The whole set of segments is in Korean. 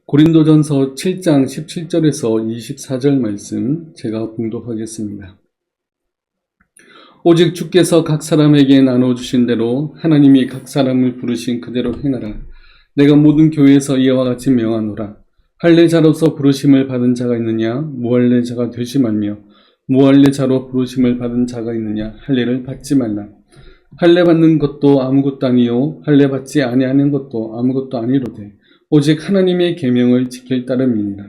고린도전서 7장 17절에서 24절 말씀 제가 봉독하겠습니다. 오직 주께서 각 사람에게 나눠주신 대로 하나님이 각 사람을 부르신 그대로 행하라. 내가 모든 교회에서 이와 같이 명하노라. 할례자로서 부르심을 받은 자가 있느냐? 무할례자가 되지 말며, 무할례자로 부르심을 받은 자가 있느냐? 할례를 받지 말라. 할례 받는 것도 아무것도 아니요 할례 받지 아니하는 것도 아무것도 아니로되 오직 하나님의 계명을 지킬 따름이니라.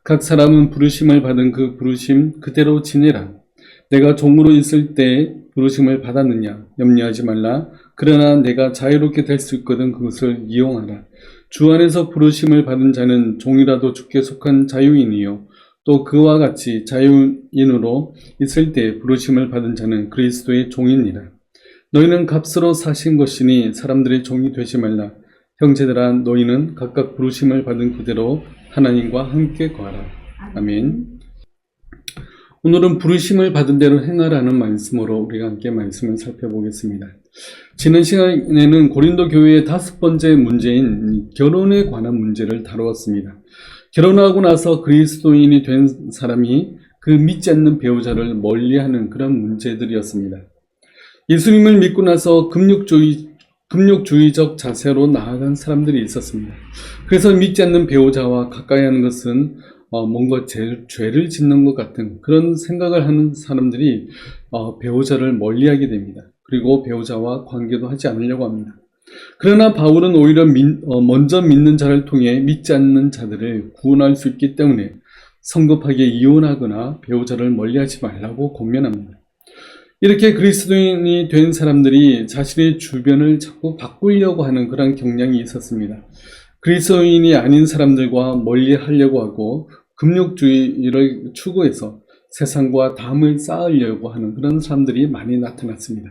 각 사람은 부르심을 받은 그 부르심 그대로 지내라. 내가 종으로 있을 때 부르심을 받았느냐? 염려하지 말라. 그러나 내가 자유롭게 될 수 있거든 그것을 이용하라. 주 안에서 부르심을 받은 자는 종이라도 주께 속한 자유인이요 또 그와 같이 자유인으로 있을 때 부르심을 받은 자는 그리스도의 종이니라. 너희는 값으로 사신 것이니 사람들의 종이 되지 말라. 형제들아, 너희는 각각 부르심을 받은 그대로 하나님과 함께 거하라. 아멘. 오늘은 부르심을 받은 대로 행하라는 말씀으로 우리가 함께 말씀을 살펴보겠습니다. 지난 시간에는 고린도 교회의 5번째 문제인 결혼에 관한 문제를 다루었습니다. 결혼하고 나서 그리스도인이 된 사람이 그 믿지 않는 배우자를 멀리하는 그런 문제들이었습니다. 예수님을 믿고 나서 금욕주의적 자세로 나아간 사람들이 있었습니다. 그래서 믿지 않는 배우자와 가까이 하는 것은 뭔가 죄를 짓는 것 같은 그런 생각을 하는 사람들이 배우자를 멀리하게 됩니다. 그리고 배우자와 관계도 하지 않으려고 합니다. 그러나 바울은 오히려 먼저 믿는 자를 통해 믿지 않는 자들을 구원할 수 있기 때문에 성급하게 이혼하거나 배우자를 멀리하지 말라고 권면합니다. 이렇게 그리스도인이 된 사람들이 자신의 주변을 자꾸 바꾸려고 하는 그런 경향이 있었습니다. 그리스도인이 아닌 사람들과 멀리하려고 하고 금욕주의를 추구해서 세상과 담을 쌓으려고 하는 그런 사람들이 많이 나타났습니다.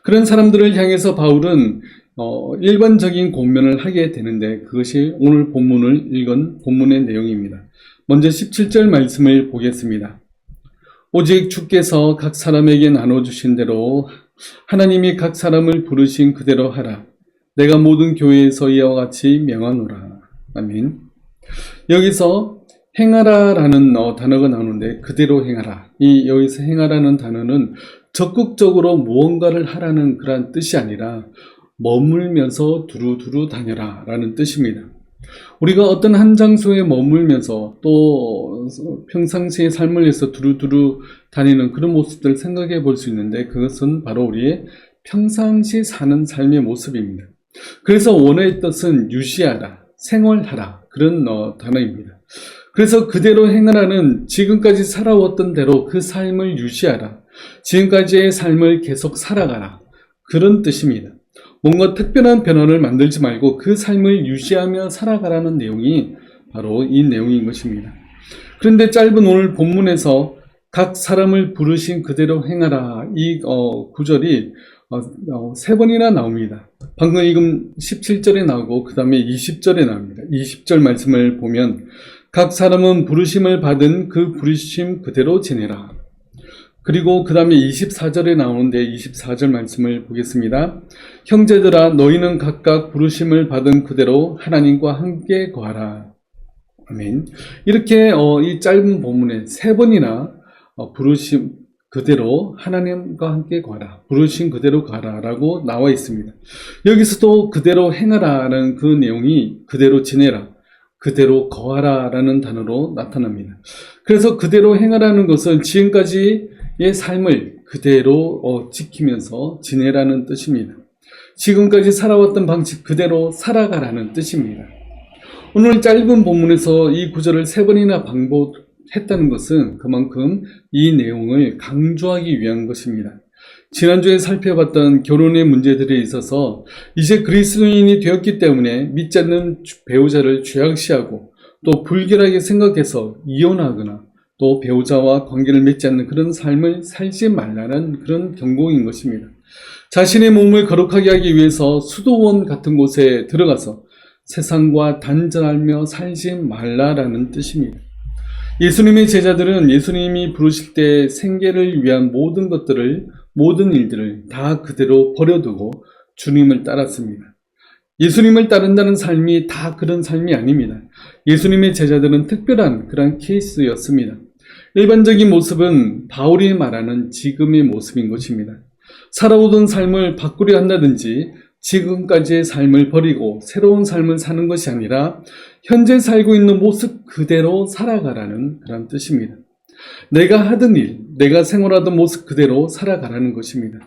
그런 사람들을 향해서 바울은 일반적인 권면을 하게 되는데 그것이 오늘 본문을 읽은 본문의 내용입니다. 먼저 17절 말씀을 보겠습니다. 오직 주께서 각 사람에게 나눠주신 대로 하나님이 각 사람을 부르신 그대로 하라. 내가 모든 교회에서 이와 같이 명하노라. 아멘. 여기서 행하라라는 단어가 나오는데 그대로 행하라. 여기서 행하라는 단어는 적극적으로 무언가를 하라는 그런 뜻이 아니라 머물면서 두루두루 다녀라 라는 뜻입니다. 우리가 어떤 한 장소에 머물면서 또 평상시의 삶을 위해서 두루두루 다니는 그런 모습들을 생각해 볼 수 있는데 그것은 바로 우리의 평상시 사는 삶의 모습입니다. 그래서 원어의 뜻은 유지하라, 생활하라 그런 단어입니다. 그래서 그대로 행하라는 지금까지 살아왔던 대로 그 삶을 유지하라, 지금까지의 삶을 계속 살아가라 그런 뜻입니다. 뭔가 특별한 변화를 만들지 말고 그 삶을 유지하며 살아가라는 내용이 바로 이 내용인 것입니다. 그런데 짧은 오늘 본문에서 각 사람을 부르신 그대로 행하라 이 구절이 3번이나 나옵니다. 방금 읽은 17절에 나오고 그 다음에 20절에 나옵니다. 20절 말씀을 보면 각 사람은 부르심을 받은 그 부르심 그대로 지내라. 그리고 그 다음에 24절에 나오는데 24절 말씀을 보겠습니다. 형제들아, 너희는 각각 부르심을 받은 그대로 하나님과 함께 거하라. 아멘. 이렇게 이 짧은 본문에 3번이나 부르심 그대로 하나님과 함께 거하라, 부르심 그대로 가라 라고 나와 있습니다. 여기서도 그대로 행하라는 그 내용이 그대로 지내라, 그대로 거하라 라는 단어로 나타납니다. 그래서 그대로 행하라는 것은 지금까지의 삶을 그대로 지키면서 지내라는 뜻입니다. 지금까지 살아왔던 방식 그대로 살아가라는 뜻입니다. 오늘 짧은 본문에서 이 구절을 3번이나 반복했다는 것은 그만큼 이 내용을 강조하기 위한 것입니다. 지난주에 살펴봤던 결혼의 문제들에 있어서 이제 그리스도인이 되었기 때문에 믿지 않는 배우자를 죄악시하고 또 불결하게 생각해서 이혼하거나 또 배우자와 관계를 맺지 않는 그런 삶을 살지 말라는 그런 경고인 것입니다. 자신의 몸을 거룩하게 하기 위해서 수도원 같은 곳에 들어가서 세상과 단절하며 살지 말라라는 뜻입니다. 예수님의 제자들은 예수님이 부르실 때 생계를 위한 모든 일들을 다 그대로 버려두고 주님을 따랐습니다. 예수님을 따른다는 삶이 다 그런 삶이 아닙니다. 예수님의 제자들은 특별한 그런 케이스였습니다. 일반적인 모습은 바울이 말하는 지금의 모습인 것입니다. 살아오던 삶을 바꾸려 한다든지 지금까지의 삶을 버리고 새로운 삶을 사는 것이 아니라 현재 살고 있는 모습 그대로 살아가라는 그런 뜻입니다. 내가 하던 일, 내가 생활하던 모습 그대로 살아가라는 것입니다.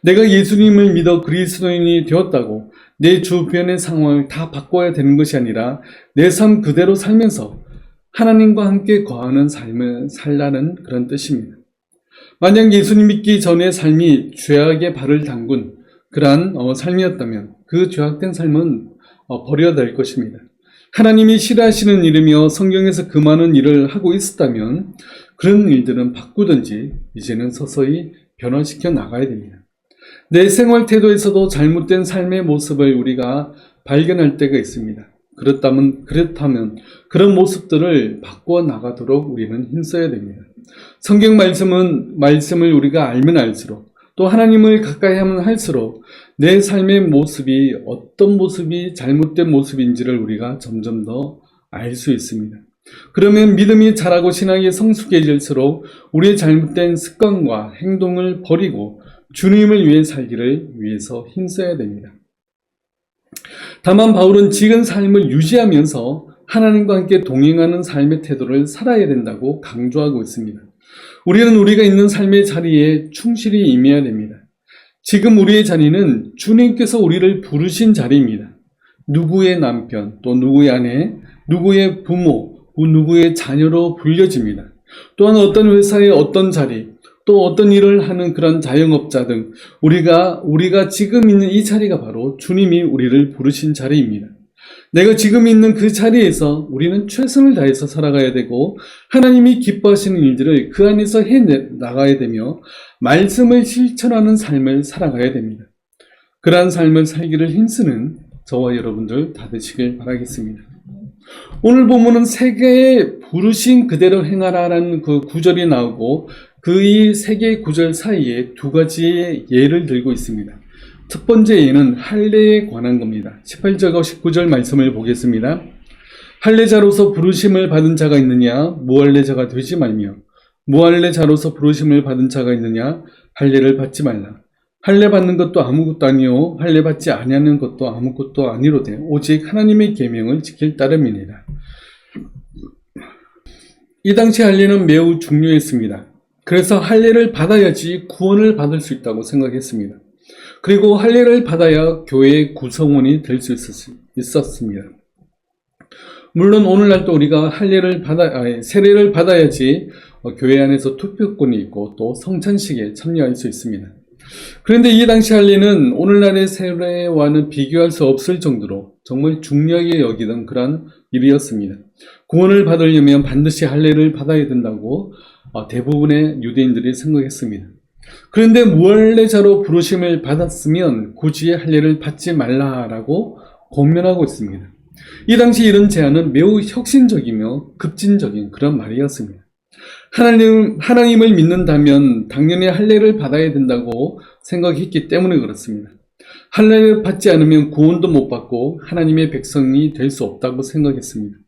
내가 예수님을 믿어 그리스도인이 되었다고 내 주변의 상황을 다 바꿔야 되는 것이 아니라 내 삶 그대로 살면서 하나님과 함께 거하는 삶을 살라는 그런 뜻입니다. 만약 예수님 믿기 전의 삶이 죄악의 발을 담근 그러한 삶이었다면 그 죄악된 삶은 버려야 될 것입니다. 하나님이 싫어하시는 일이며 성경에서 그 많은 일을 하고 있었다면 그런 일들은 바꾸든지 이제는 서서히 변화시켜 나가야 됩니다. 내 생활 태도에서도 잘못된 삶의 모습을 우리가 발견할 때가 있습니다. 그렇다면 그런 모습들을 바꿔 나가도록 우리는 힘써야 됩니다. 성경 말씀을 우리가 알면 알수록 또 하나님을 가까이 하면 할수록 내 삶의 모습이 어떤 모습이 잘못된 모습인지를 우리가 점점 더 알 수 있습니다. 그러면 믿음이 자라고 신앙이 성숙해질수록 우리의 잘못된 습관과 행동을 버리고 주님을 위해 살기를 위해서 힘써야 됩니다. 다만 바울은 지금 삶을 유지하면서 하나님과 함께 동행하는 삶의 태도를 살아야 된다고 강조하고 있습니다. 우리는 우리가 있는 삶의 자리에 충실히 임해야 됩니다. 지금 우리의 자리는 주님께서 우리를 부르신 자리입니다. 누구의 남편, 또 누구의 아내, 누구의 부모, 누구의 자녀로 불려집니다. 또한 어떤 회사의 어떤 자리, 또 어떤 일을 하는 그런 자영업자 등 우리가 지금 있는 이 자리가 바로 주님이 우리를 부르신 자리입니다. 내가 지금 있는 그 자리에서 우리는 최선을 다해서 살아가야 되고 하나님이 기뻐하시는 일들을 그 안에서 해나가야 되며 말씀을 실천하는 삶을 살아가야 됩니다. 그러한 삶을 살기를 힘쓰는 저와 여러분들 다 되시길 바라겠습니다. 오늘 본문은 세계에 부르신 그대로 행하라라는 그 구절이 나오고 그 이 세 개의 구절 사이에 두 가지의 예를 들고 있습니다. 첫 번째 예는 할례에 관한 겁니다. 18절과 19절 말씀을 보겠습니다. 할례자로서 부르심을 받은 자가 있느냐 무할례자가 되지 말며 무할례자로서 부르심을 받은 자가 있느냐 할례를 받지 말라. 할례 받는 것도 아무것도 아니요 할례 받지 아니하는 것도 아무것도 아니로되 오직 하나님의 계명을 지킬 따름이니라. 이 당시 할례는 매우 중요했습니다. 그래서 할례를 받아야지 구원을 받을 수 있다고 생각했습니다. 그리고 할례를 받아야 교회의 구성원이 될 수 있었습니다. 물론 오늘날도 우리가 세례를 받아야지 교회 안에서 투표권이 있고 또 성찬식에 참여할 수 있습니다. 그런데 이 당시 할례는 오늘날의 세례와는 비교할 수 없을 정도로 정말 중요하게 여기던 그런 일이었습니다. 구원을 받으려면 반드시 할례를 받아야 된다고 대부분의 유대인들이 생각했습니다. 그런데 무할례자로 부르심을 받았으면 굳이 할례를 받지 말라라고 권면하고 있습니다. 이 당시 이런 제안은 매우 혁신적이며 급진적인 그런 말이었습니다. 하나님을 믿는다면 당연히 할례를 받아야 된다고 생각했기 때문에 그렇습니다. 할례를 받지 않으면 구원도 못 받고 하나님의 백성이 될 수 없다고 생각했습니다.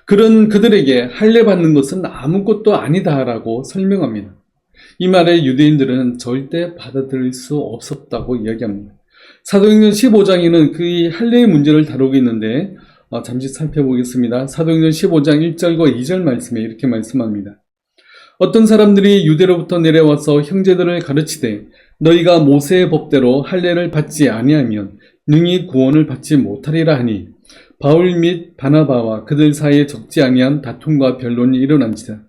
그런 그들에게 할례 받는 것은 아무것도 아니다라고 설명합니다. 이 말에 유대인들은 절대 받아들일 수 없었다고 이야기합니다. 사도행전 15장에는 그 할례의 문제를 다루고 있는데 잠시 살펴보겠습니다. 사도행전 15장 1절과 2절 말씀에 이렇게 말씀합니다. 어떤 사람들이 유대로부터 내려와서 형제들을 가르치되 너희가 모세의 법대로 할례를 받지 아니하면 능히 구원을 받지 못하리라 하니 바울 및 바나바와 그들 사이에 적지 아니한 다툼과 변론이 일어난지라.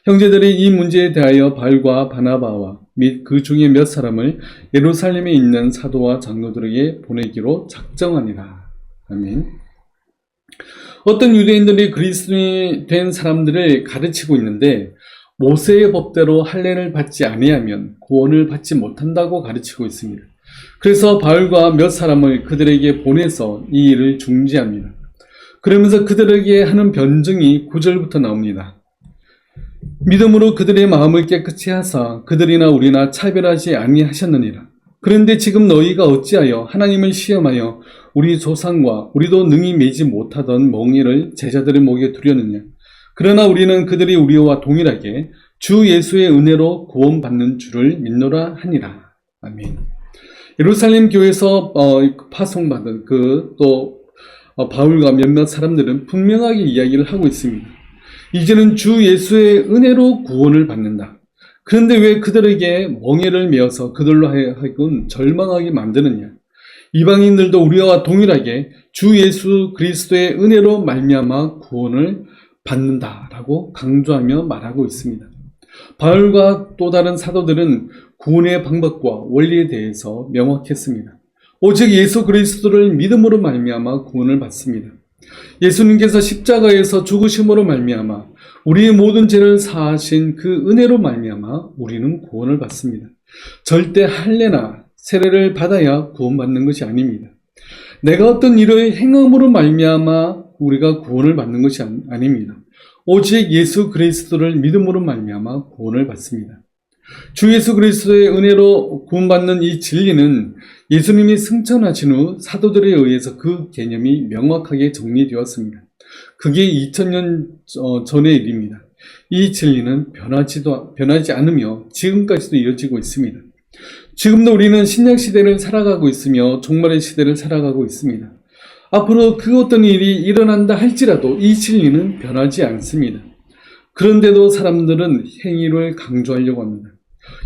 형제들이 이 문제에 대하여 바울과 바나바와 및 그 중에 몇 사람을 예루살렘에 있는 사도와 장로들에게 보내기로 작정하니라. 아멘. 어떤 유대인들이 그리스도인이 된 사람들을 가르치고 있는데 모세의 법대로 할례를 받지 아니하면 구원을 받지 못한다고 가르치고 있습니다. 그래서 바울과 몇 사람을 그들에게 보내서 이 일을 중지합니다. 그러면서 그들에게 하는 변증이 9절부터 나옵니다. 믿음으로 그들의 마음을 깨끗이 하사 그들이나 우리나 차별하지 아니하셨느니라. 그런데 지금 너희가 어찌하여 하나님을 시험하여 우리 조상과 우리도 능히 매지 못하던 멍에를 제자들의 목에 두려느냐. 그러나 우리는 그들이 우리와 동일하게 주 예수의 은혜로 구원받는 줄을 믿노라 하니라. 아멘. 예루살렘 교회에서 파송받은 바울과 몇몇 사람들은 분명하게 이야기를 하고 있습니다. 이제는 주 예수의 은혜로 구원을 받는다. 그런데 왜 그들에게 멍에를 메어서 그들로 하여금 절망하게 만드느냐? 이방인들도 우리와 동일하게 주 예수 그리스도의 은혜로 말미암아 구원을 받는다라고 강조하며 말하고 있습니다. 바울과 또 다른 사도들은 구원의 방법과 원리에 대해서 명확했습니다. 오직 예수 그리스도를 믿음으로 말미암아 구원을 받습니다. 예수님께서 십자가에서 죽으심으로 말미암아 우리의 모든 죄를 사하신 그 은혜로 말미암아 우리는 구원을 받습니다. 절대 할례나 세례를 받아야 구원받는 것이 아닙니다. 내가 어떤 일을 행함으로 말미암아 우리가 구원을 받는 것이 아닙니다. 오직 예수 그리스도를 믿음으로 말미암아 구원을 받습니다. 주 예수 그리스도의 은혜로 구원받는 이 진리는 예수님이 승천하신 후 사도들에 의해서 그 개념이 명확하게 정리되었습니다. 그게 2000년 전의 일입니다. 이 진리는 변하지 않으며 지금까지도 이어지고 있습니다. 지금도 우리는 신약 시대를 살아가고 있으며 종말의 시대를 살아가고 있습니다. 앞으로 그 어떤 일이 일어난다 할지라도 이 진리는 변하지 않습니다. 그런데도 사람들은 행위를 강조하려고 합니다.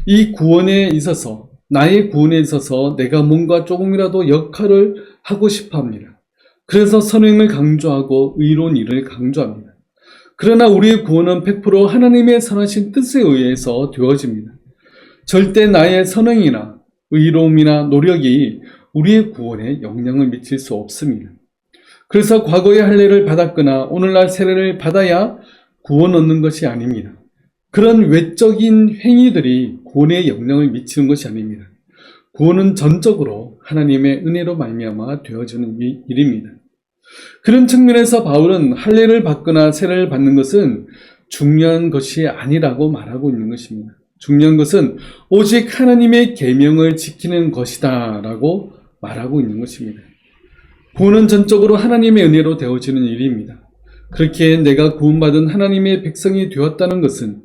이 구원에 있어서, 나의 구원에 있어서 내가 뭔가 조금이라도 역할을 하고 싶어 합니다. 그래서 선행을 강조하고 의로운 일을 강조합니다. 그러나 우리의 구원은 100% 하나님의 선하신 뜻에 의해서 되어집니다. 절대 나의 선행이나 의로움이나 노력이 우리의 구원에 영향을 미칠 수 없습니다. 그래서 과거의 할례를 받았거나 오늘날 세례를 받아야 구원 얻는 것이 아닙니다. 그런 외적인 행위들이 구원에 영향을 미치는 것이 아닙니다. 구원은 전적으로 하나님의 은혜로 말미암아 되어지는 일입니다. 그런 측면에서 바울은 할례를 받거나 세례를 받는 것은 중요한 것이 아니라고 말하고 있는 것입니다. 중요한 것은 오직 하나님의 계명을 지키는 것이다 라고 말하고 있는 것입니다. 구원은 전적으로 하나님의 은혜로 되어지는 일입니다. 그렇게 내가 구원받은 하나님의 백성이 되었다는 것은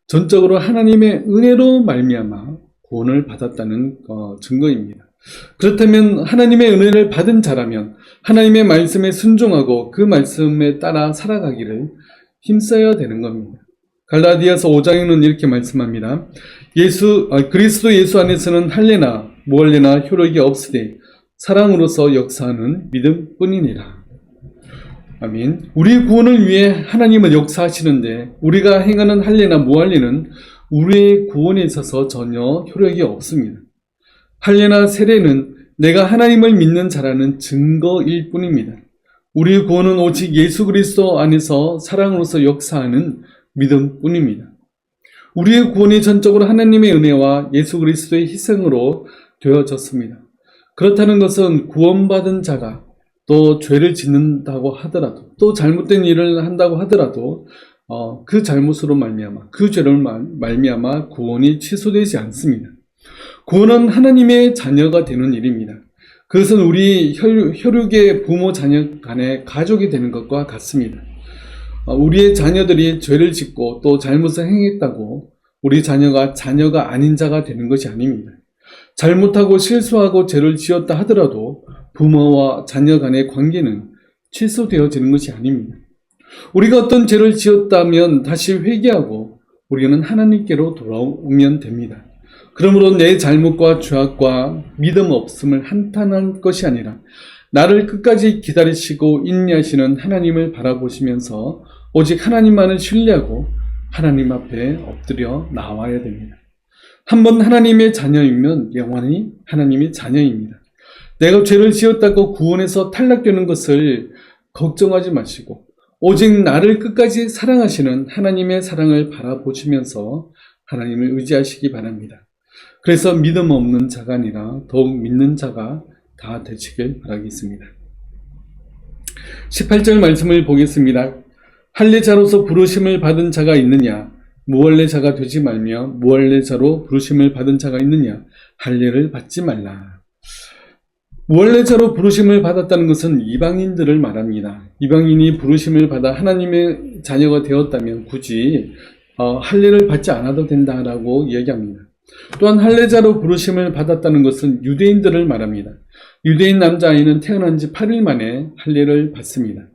전적으로 하나님의 은혜로 말미암아 구원을 받았다는 증거입니다. 그렇다면 하나님의 은혜를 받은 자라면 하나님의 말씀에 순종하고 그 말씀에 따라 살아가기를 힘써야 되는 겁니다. 갈라디아서 5장에는 이렇게 말씀합니다. 그리스도 예수 안에서는 할례나 무할례나 효력이 없으되 사랑으로서 역사하는 믿음뿐이니라. 아멘. 우리의 구원을 위해 하나님은 역사하시는데 우리가 행하는 할례나 무할례는 우리의 구원에 있어서 전혀 효력이 없습니다. 할례나 세례는 내가 하나님을 믿는 자라는 증거일 뿐입니다. 우리의 구원은 오직 예수 그리스도 안에서 사랑으로서 역사하는 믿음뿐입니다. 우리의 구원이 전적으로 하나님의 은혜와 예수 그리스도의 희생으로 되어졌습니다. 그렇다는 것은 구원받은 자가 또 죄를 짓는다고 하더라도 또 잘못된 일을 한다고 하더라도 그 잘못으로 말미암아 그 죄를 말미암아 구원이 취소되지 않습니다. 구원은 하나님의 자녀가 되는 일입니다. 그것은 우리 혈육의 부모 자녀 간의 가족이 되는 것과 같습니다. 우리의 자녀들이 죄를 짓고 또 잘못을 행했다고 우리 자녀가 아닌 자가 되는 것이 아닙니다. 잘못하고 실수하고 죄를 지었다 하더라도 부모와 자녀 간의 관계는 취소되어지는 것이 아닙니다. 우리가 어떤 죄를 지었다면 다시 회개하고 우리는 하나님께로 돌아오면 됩니다. 그러므로 내 잘못과 죄악과 믿음 없음을 한탄할 것이 아니라 나를 끝까지 기다리시고 인내하시는 하나님을 바라보시면서 오직 하나님만을 신뢰하고 하나님 앞에 엎드려 나와야 됩니다. 한번 하나님의 자녀이면 영원히 하나님의 자녀입니다. 내가 죄를 지었다고 구원에서 탈락되는 것을 걱정하지 마시고 오직 나를 끝까지 사랑하시는 하나님의 사랑을 바라보시면서 하나님을 의지하시기 바랍니다. 그래서 믿음 없는 자가 아니라 더욱 믿는 자가 다 되시길 바라겠습니다. 18절 말씀을 보겠습니다. 할례자로서 부르심을 받은 자가 있느냐? 무할례자가 되지 말며 무할례자로 부르심을 받은 자가 있느냐? 할례를 받지 말라. 무할례자로 부르심을 받았다는 것은 이방인들을 말합니다. 이방인이 부르심을 받아 하나님의 자녀가 되었다면 굳이 할례를 받지 않아도 된다라고 이야기합니다. 또한 할례자로 부르심을 받았다는 것은 유대인들을 말합니다. 유대인 남자아이는 태어난 지 8일 만에 할례를 받습니다.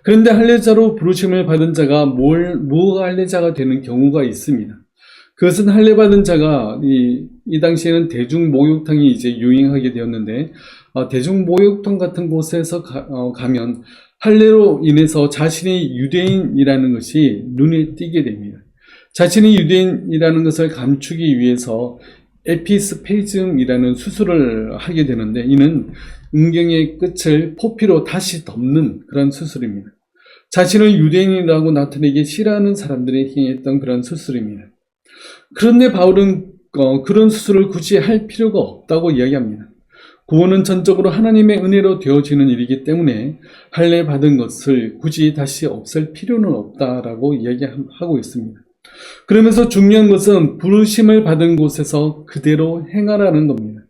그런데 할례자로 부르심을 받은 자가 무할례자가 되는 경우가 있습니다. 그것은 할례받은 자가 이 당시에는 대중목욕탕이 이제 유행하게 되었는데 대중목욕탕 같은 곳에서 가면 할례로 인해서 자신이 유대인이라는 것이 눈에 띄게 됩니다. 자신이 유대인이라는 것을 감추기 위해서 에피스페즘이라는 수술을 하게 되는데 이는 음경의 끝을 포피로 다시 덮는 그런 수술입니다. 자신을 유대인이라고 나타내기 싫어하는 사람들이 행했던 그런 수술입니다. 그런데 바울은 그런 수술을 굳이 할 필요가 없다고 이야기합니다. 구원은 전적으로 하나님의 은혜로 되어지는 일이기 때문에 할례 받은 것을 굳이 다시 없앨 필요는 없다라고 이야기하고 있습니다. 그러면서 중요한 것은 부르심을 받은 곳에서 그대로 행하라는 겁니다.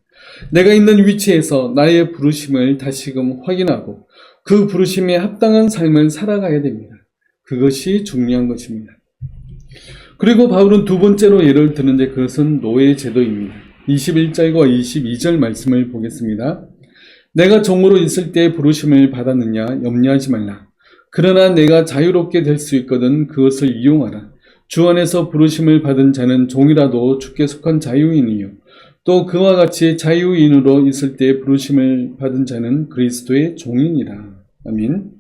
내가 있는 위치에서 나의 부르심을 다시금 확인하고 그 부르심에 합당한 삶을 살아가야 됩니다. 그것이 중요한 것입니다. 그리고 바울은 두 번째로 예를 드는데 그것은 노예 제도입니다. 21절과 22절 말씀을 보겠습니다. 내가 종으로 있을 때 부르심을 받았느냐 염려하지 말라. 그러나 내가 자유롭게 될 수 있거든 그것을 이용하라. 주 안에서 부르심을 받은 자는 종이라도 주께 속한 자유인이요. 또 그와 같이 자유인으로 있을 때 부르심을 받은 자는 그리스도의 종이니라. 아멘.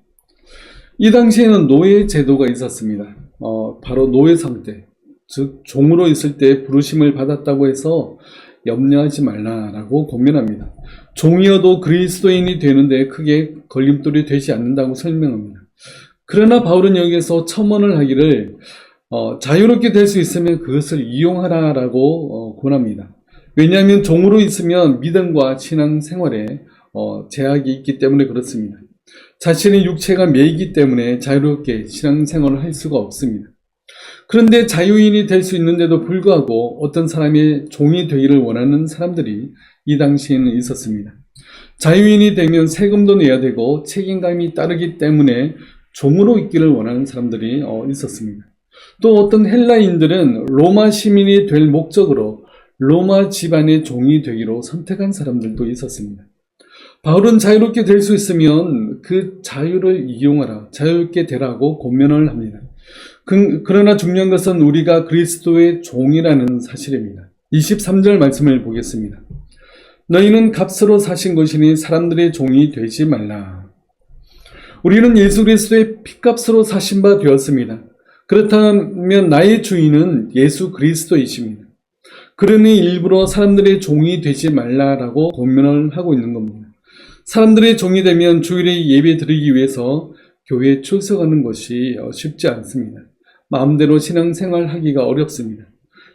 이 당시에는 노예 제도가 있었습니다. 바로 노예 상태, 즉 종으로 있을 때 부르심을 받았다고 해서 염려하지 말라라고 권면합니다. 종이어도 그리스도인이 되는데 크게 걸림돌이 되지 않는다고 설명합니다. 그러나 바울은 여기에서 첨언을 하기를 자유롭게 될 수 있으면 그것을 이용하라라고 권합니다. 왜냐하면 종으로 있으면 믿음과 신앙생활에 제약이 있기 때문에 그렇습니다. 자신의 육체가 매이기 때문에 자유롭게 신앙생활을 할 수가 없습니다. 그런데 자유인이 될 수 있는데도 불구하고 어떤 사람의 종이 되기를 원하는 사람들이 이 당시에는 있었습니다. 자유인이 되면 세금도 내야 되고 책임감이 따르기 때문에 종으로 있기를 원하는 사람들이 있었습니다. 또 어떤 헬라인들은 로마 시민이 될 목적으로 로마 집안의 종이 되기로 선택한 사람들도 있었습니다. 바울은 자유롭게 될 수 있으면 그 자유를 이용하라, 자유롭게 되라고 권면을 합니다. 그러나 중요한 것은 우리가 그리스도의 종이라는 사실입니다. 23절 말씀을 보겠습니다. 너희는 값으로 사신 것이니 사람들의 종이 되지 말라. 우리는 예수 그리스도의 피값으로 사신 바 되었습니다. 그렇다면 나의 주인은 예수 그리스도이십니다. 그러니 일부러 사람들의 종이 되지 말라라고 권면을 하고 있는 겁니다. 사람들의 종이 되면 주일에 예배 드리기 위해서 교회에 출석하는 것이 쉽지 않습니다. 마음대로 신앙생활 하기가 어렵습니다.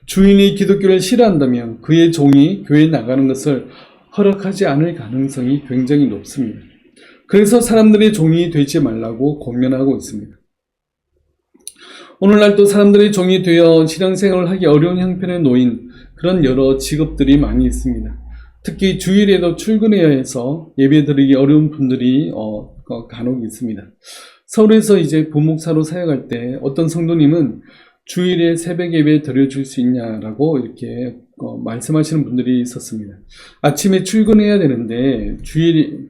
주인이 기독교를 싫어한다면 그의 종이 교회에 나가는 것을 허락하지 않을 가능성이 굉장히 높습니다. 그래서 사람들의 종이 되지 말라고 권면하고 있습니다. 오늘날 또 사람들의 종이 되어 신앙생활을 하기 어려운 형편에 놓인 그런 여러 직업들이 많이 있습니다. 특히 주일에도 출근해야 해서 예배 드리기 어려운 분들이 간혹 있습니다. 서울에서 이제 부목사로 사역할 때 어떤 성도님은 주일에 새벽 예배 드려줄 수 있냐라고 이렇게 말씀하시는 분들이 있었습니다. 아침에 출근해야 되는데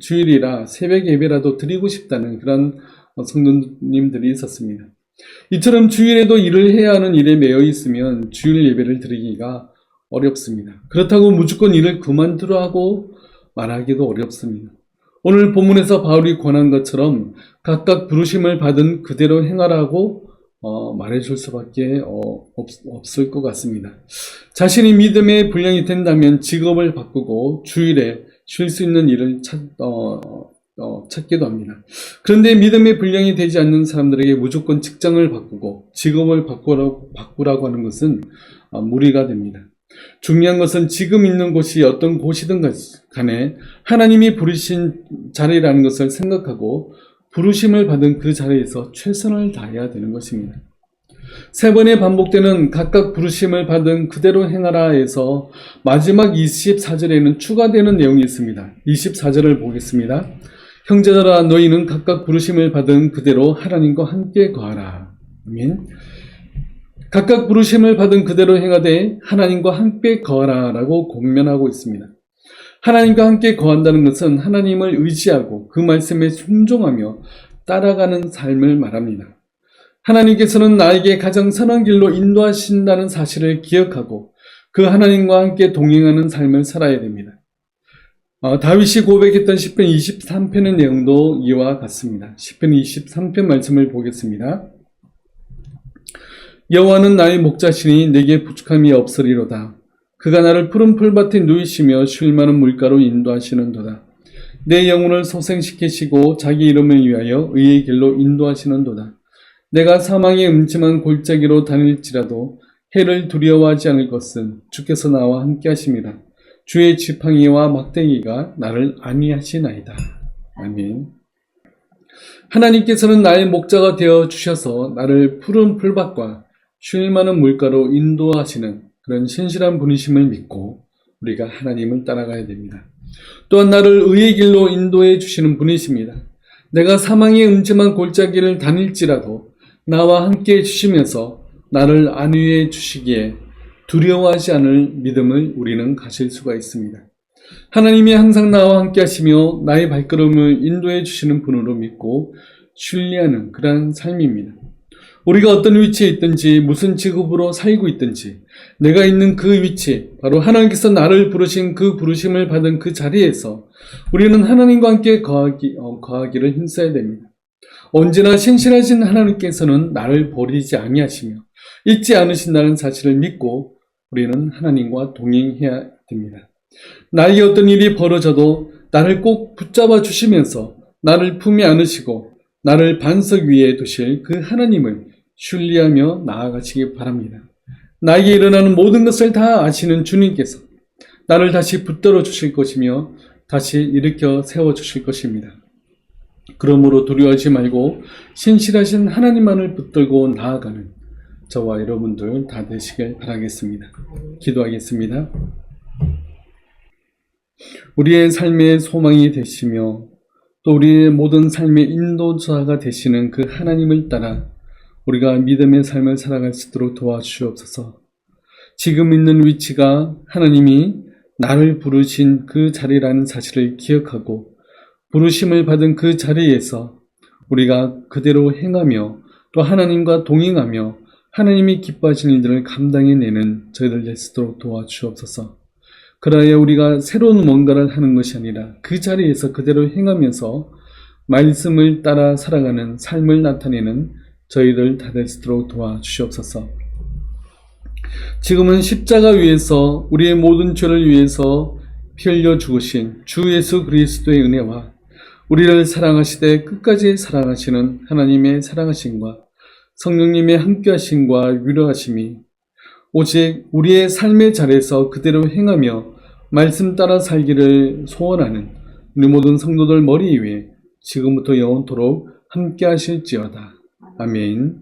주일이라 새벽 예배라도 드리고 싶다는 그런 성도님들이 있었습니다. 이처럼 주일에도 일을 해야 하는 일에 매여 있으면 주일 예배를 드리기가 어렵습니다. 그렇다고 무조건 일을 그만두라고 말하기도 어렵습니다. 오늘 본문에서 바울이 권한 것처럼 각각 부르심을 받은 그대로 행하라고 말해줄 수밖에 없을 것 같습니다. 자신이 믿음의 분량이 된다면 직업을 바꾸고 주일에 쉴 수 있는 일을 찾기도 합니다. 그런데 믿음의 분량이 되지 않는 사람들에게 무조건 직장을 바꾸고 직업을 바꾸라고 하는 것은 무리가 됩니다. 중요한 것은 지금 있는 곳이 어떤 곳이든 간에 하나님이 부르신 자리라는 것을 생각하고 부르심을 받은 그 자리에서 최선을 다해야 되는 것입니다. 세 번에 반복되는 각각 부르심을 받은 그대로 행하라에서 마지막 24절에는 추가되는 내용이 있습니다. 24절을 보겠습니다. 형제들아 너희는 각각 부르심을 받은 그대로 하나님과 함께 거하라. 아멘. 각각 부르심을 받은 그대로 행하되 하나님과 함께 거하라 라고 권면하고 있습니다. 하나님과 함께 거한다는 것은 하나님을 의지하고 그 말씀에 순종하며 따라가는 삶을 말합니다. 하나님께서는 나에게 가장 선한 길로 인도하신다는 사실을 기억하고 그 하나님과 함께 동행하는 삶을 살아야 됩니다. 다윗이 고백했던 시편 23편의 내용도 이와 같습니다. 시편 23편 말씀을 보겠습니다. 여호와는 나의 목자시니 내게 부족함이 없으리로다. 그가 나를 푸른 풀밭에 누이시며 쉴 만한 물가로 인도하시는도다. 내 영혼을 소생시키시고 자기 이름을 위하여 의의 길로 인도하시는도다. 내가 사망의 음침한 골짜기로 다닐지라도 해를 두려워하지 않을 것은 주께서 나와 함께 하심이라. 주의 지팡이와 막대기가 나를 안위하시나이다. 아멘. 하나님께서는 나의 목자가 되어 주셔서 나를 푸른 풀밭과 쉴 만한 물가로 인도하시는 그런 신실한 분이심을 믿고 우리가 하나님을 따라가야 됩니다. 또한 나를 의의 길로 인도해 주시는 분이십니다. 내가 사망의 음침한 골짜기를 다닐지라도 나와 함께 해주시면서 나를 안위해 주시기에 두려워하지 않을 믿음을 우리는 가질 수가 있습니다. 하나님이 항상 나와 함께 하시며 나의 발걸음을 인도해 주시는 분으로 믿고 신뢰하는 그러한 삶입니다. 우리가 어떤 위치에 있든지 무슨 직업으로 살고 있든지 내가 있는 그 위치, 바로 하나님께서 나를 부르신 그 부르심을 받은 그 자리에서 우리는 하나님과 함께 거하기를 힘써야 됩니다. 언제나 신실하신 하나님께서는 나를 버리지 아니하시며 잊지 않으신다는 사실을 믿고 우리는 하나님과 동행해야 됩니다. 나에게 어떤 일이 벌어져도 나를 꼭 붙잡아 주시면서 나를 품에 안으시고 나를 반석 위에 두실 그 하나님을 신뢰하며 나아가시기 바랍니다. 나에게 일어나는 모든 것을 다 아시는 주님께서 나를 다시 붙들어 주실 것이며 다시 일으켜 세워 주실 것입니다. 그러므로 두려워하지 말고 신실하신 하나님만을 붙들고 나아가는 저와 여러분들 다 되시길 바라겠습니다. 기도하겠습니다. 우리의 삶의 소망이 되시며 또 우리의 모든 삶의 인도자가 되시는 그 하나님을 따라 우리가 믿음의 삶을 살아갈 수 있도록 도와주시옵소서. 지금 있는 위치가 하나님이 나를 부르신 그 자리라는 사실을 기억하고 부르심을 받은 그 자리에서 우리가 그대로 행하며 또 하나님과 동행하며 하나님이 기뻐하시는 일들을 감당해내는 저희들 될 수 있도록 도와주옵소서. 그러하여 우리가 새로운 뭔가를 하는 것이 아니라 그 자리에서 그대로 행하면서 말씀을 따라 살아가는 삶을 나타내는 저희들 다 될 수 있도록 도와주시옵소서. 지금은 십자가 위에서 우리의 모든 죄를 위해서 피 흘려 죽으신 주 예수 그리스도의 은혜와 우리를 사랑하시되 끝까지 사랑하시는 하나님의 사랑하심과 성령님의 함께하심과 위로하심이 오직 우리의 삶의 자리에서 그대로 행하며 말씀 따라 살기를 소원하는 우리 모든 성도들 머리 위에 지금부터 영원토록 함께하실지어다. 아멘.